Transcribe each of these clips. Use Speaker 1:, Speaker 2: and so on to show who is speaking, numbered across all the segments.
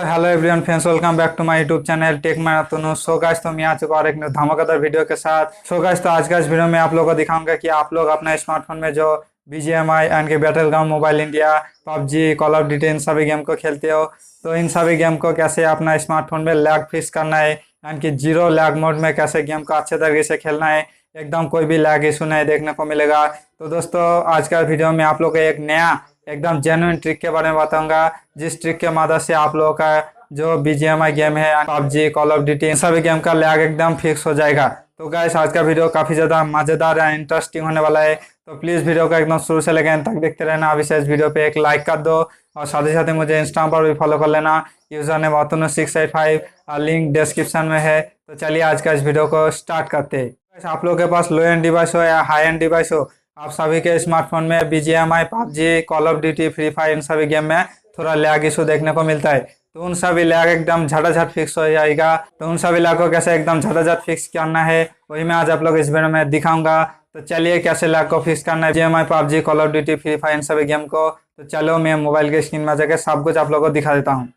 Speaker 1: Hello everyone friends, welcome back to my YouTube channel Techmind Atanu. So guys, तो मैं आ चुका और एक धमाकेदार वीडियो के साथ। सो गाइस, तो आज का इस वीडियो में आप लोगों को दिखाऊंगा कि आप लोग अपना स्मार्टफोन में जो BGMI एंड के battle ground Mobile India, PUBG, call of duty इन सभी गेम को खेलते हो, तो इन सभी गेम को कैसे अपना स्मार्टफोन में लैग फिक्स करना है एंड कि जीरो लैग मोड में कैसे गेम को अच्छे तरीके से खेलना है, एकदम कोई भी लैग इशू नहीं देखने को मिलेगा। तो दोस्तों, आज का वीडियो में आप लोग को एक नया एकदम जेन्युइन ट्रिक के बारे में बताऊंगा, जिस ट्रिक के मदद से आप लोगों का जो BGMI गेम है, पबजी, कॉल ऑफ ड्यूटी, इन सभी गेम का लैग एकदम फिक्स हो जाएगा। तो गाइस, आज का वीडियो काफी ज्यादा मजेदार एंड इंटरेस्टिंग होने वाला है, तो प्लीज वीडियो को एकदम शुरू से लेकर अंत तक देखते रहना। अभी से इस वीडियो पे एक लाइक कर दो और साथ ही साथ मुझे इंस्टाग्राम पर भी फॉलो कर लेना, user name Atanu685, link description में है। तो चलिए आज का इस वीडियो को स्टार्ट करते हैं। आप लोगों के पास लो एंड डिवाइस हो या हाई एंड डिवाइस हो, आप सभी के स्मार्टफोन में BGMI, PUBG, call of duty, free fire in सभी गेम में थोड़ा लैग इशू देखने को मिलता है। तो उन सभी लैग एकदम झटाझट फिक्स हो जाएगा। तो उन सभी लैग को कैसे एकदम झटाझट फिक्स करना है, वही मैं आज आप लोग इस वीडियो में दिखाऊंगा। तो चलिए कैसे लैग को फिक्स करना है BGMI, PUBG, call of duty, free fire in सभी गेम को। तो चलो मैं मोबाइल के स्क्रीन में जाकर सब कुछ आप लोगों को दिखा देता हूँ।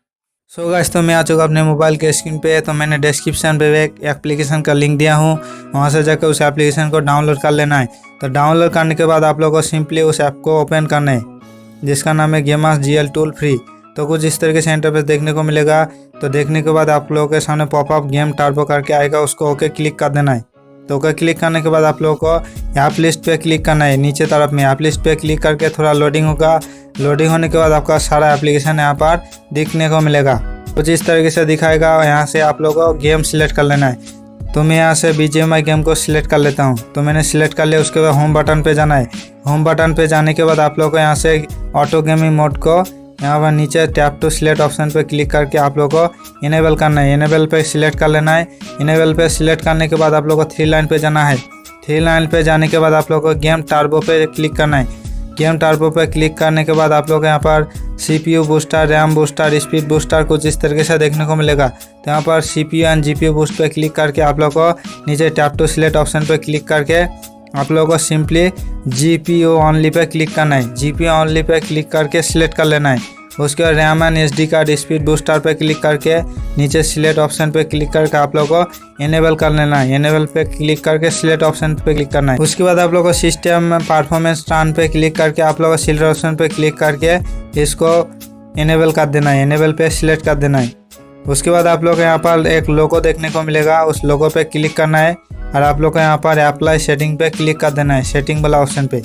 Speaker 1: सो गाइस, तो मैं आ चुका अपने मोबाइल के स्क्रीन पे। तो मैंने डिस्क्रिप्शन पे एक एप्लीकेशन का लिंक दिया हूँ, वहाँ से जाकर उस एप्लीकेशन को डाउनलोड कर लेना है। तो डाउनलोड करने के बाद आप लोगों को सिंपली उस ऐप को ओपन करना है, जिसका नाम है गेमर्स GL टूल फ्री। तो कुछ इस तरीके से इंटरफेस देखने को मिलेगा। तो देखने के बाद आप लोगों के सामने पॉपअप गेम टर्बो करके आएगा, उसको ओके क्लिक कर देना है। तो ओके क्लिक करने के बाद आप लोगों को ऐप लिस्ट पे क्लिक करना है। नीचे तरफ में ऐप लिस्ट पे क्लिक करके थोड़ा लोडिंग होगा। लोडिंग होने के बाद आपका सारा एप्लीकेशन यहाँ पर दिखने को मिलेगा। कुछ इस तरीके से दिखाएगा। यहाँ से आप लोगों को गेम सिलेक्ट कर लेना है। तो मैं यहाँ से BGMI गेम को सिलेक्ट कर लेता हूँ। तो मैंने सिलेक्ट कर लिया। उसके बाद होम बटन पे जाना है। होम बटन पे जाने के बाद आप लोगों को यहाँ से ऑटो गेमिंग मोड को यहाँ पर नीचे टैप टू सिलेक्ट ऑप्शन पे क्लिक करके आप लोगों को इनेबल करना है। इनेबल पे सिलेक्ट कर लेना है। इनेबल पे सिलेक्ट करने के बाद आप लोगों को 3 लाइन पे जाना है। 3 लाइन पे जाने के बाद आप लोगों को गेम टर्बो पे क्लिक करना है। गेम टर्बो पे क्लिक करने के बाद आप लोग यहाँ पर CPU booster, RAM booster, speed booster कुछ इस तरीके से देखने को मिलेगा। तो यहाँ पर CPU एंड GPU बूस्ट पे क्लिक करके आप लोग को नीचे टैप टू सिलेक्ट ऑप्शन पे क्लिक करके आप लोगों को simply GPU only pay click करना है। GPU ओनली पे क्लिक करके सिलेक्ट कर लेना है। उसके बाद RAM and SD card, speed booster पे क्लिक करके नीचे सिलेक्ट ऑप्शन पे क्लिक करके आप लोगों को इनेबल कर लेना है। इनेबल पे क्लिक करके सिलेक्ट ऑप्शन पे क्लिक करना है। उसके बाद आप लोगों को सिस्टम परफॉर्मेंस टर्न पे क्लिक करके आप लोगों को सिलेक्ट ऑप्शन पे क्लिक करके इसको इनेबल कर देना है। इनेबल पे सिलेक्ट कर देना है। उसके बाद आप लोग को यहाँ पर एक लोगो देखने को मिलेगा, उस लोगो पे क्लिक करना है और आप लोग को यहाँ पर अप्लाई सेटिंग पे क्लिक कर देना है, सेटिंग वाला ऑप्शन पे।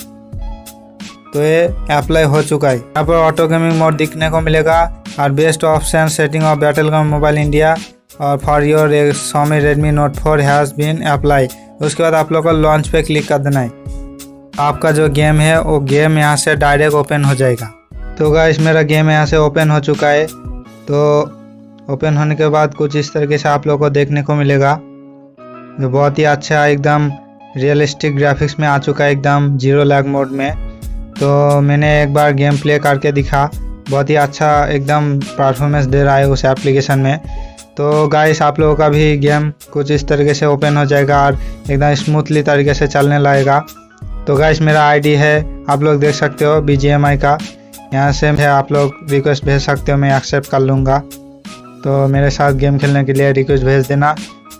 Speaker 1: तो ये अप्लाई हो चुका है। यहाँ पर ऑटो गेमिंग मोड दिखने को मिलेगा और best option setting of Battleground Mobile India और for your Xiaomi Redmi Note 4 has been apply. उसके बाद आप लोग को लॉन्च पे क्लिक कर देना है। आपका जो गेम है वो गेम यहाँ से डायरेक्ट ओपन हो जाएगा। तो गाइस, मेरा गेम यहाँ से ओपन हो चुका है। तो ओपन होने के बाद कुछ इस तरीके से आप लोग को देखने को मिलेगा, जो बहुत ही अच्छा एकदम रियलिस्टिक ग्राफिक्स में आ चुका है, एकदम जीरो लैग मोड में। तो मैंने एक बार गेम प्ले करके दिखा, बहुत ही अच्छा एकदम परफॉर्मेंस दे रहा है उस एप्लीकेशन में। तो गाइस, आप लोगों का भी गेम कुछ इस तरीके से ओपन हो जाएगा और एकदम स्मूथली तरीके से चलने लगेगा। तो गाइस, मेरा आईडी है, आप लोग देख सकते हो BGMI का, यहाँ से है, आप लोग रिक्वेस्ट भेज सकते हो, मैं एक्सेप्ट कर लूँगा। तो मेरे साथ गेम खेलने के लिए रिक्वेस्ट भेज देना।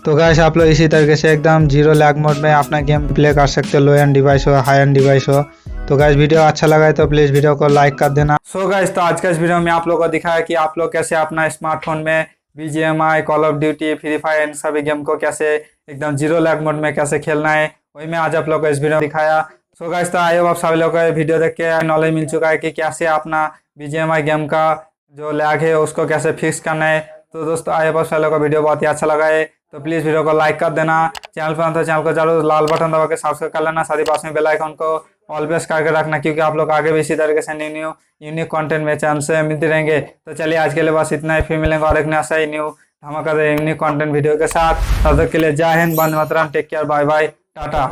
Speaker 1: तो गाइस, आप लोग इसी तरीके से एकदम जीरो लैग मोड में अपना गेम प्ले कर सकते हो, लो एंड डिवाइस हो, हाई एंड डिवाइस हो। तो गाइस, वीडियो अच्छा लगा है तो प्लीज़ वीडियो को लाइक कर देना। सो गाइस, तो आज का इस वीडियो में आप लोगों को दिखाया कि आप लोग कैसे अपना स्मार्टफोन में BGMI, call of duty, free fire in सभी गेम को कैसे एकदम जीरो लैग मोड में कैसे खेलना है, वही मैं आज आप लोग को इस वीडियो में दिखाया। सो गाइस, तो आई होप आप सभी लोगों को वीडियो देख के नॉलेज मिल चुका है कि कैसे अपना BGMI गेम का जो लैग है उसको कैसे फिक्स करना है। तो दोस्तों, आई होप आप सभी लोगों को वीडियो बहुत ही अच्छा लगा है। तो प्लीज़ वीडियो को लाइक कर देना। चैनल पर तो चैनल को जरूर लाल बटन दबा के सब्सक्राइब कर लेना। साथ ही पास में बेल आइकन को ऑलवेज करके रखना, क्योंकि आप लोग आगे भी इसी तरीके से न्यू यूनिक कंटेंट में चैनल से मिलते रहेंगे। तो चलिए आज के लिए बस इतना ही, फिर मिलेंगे और एक नया सही न्यू धमाकेदार यूनिक कंटेंट वीडियो के साथ। तब तक के लिए जय हिंद, वंदे मातरम, take care, bye bye, Tata.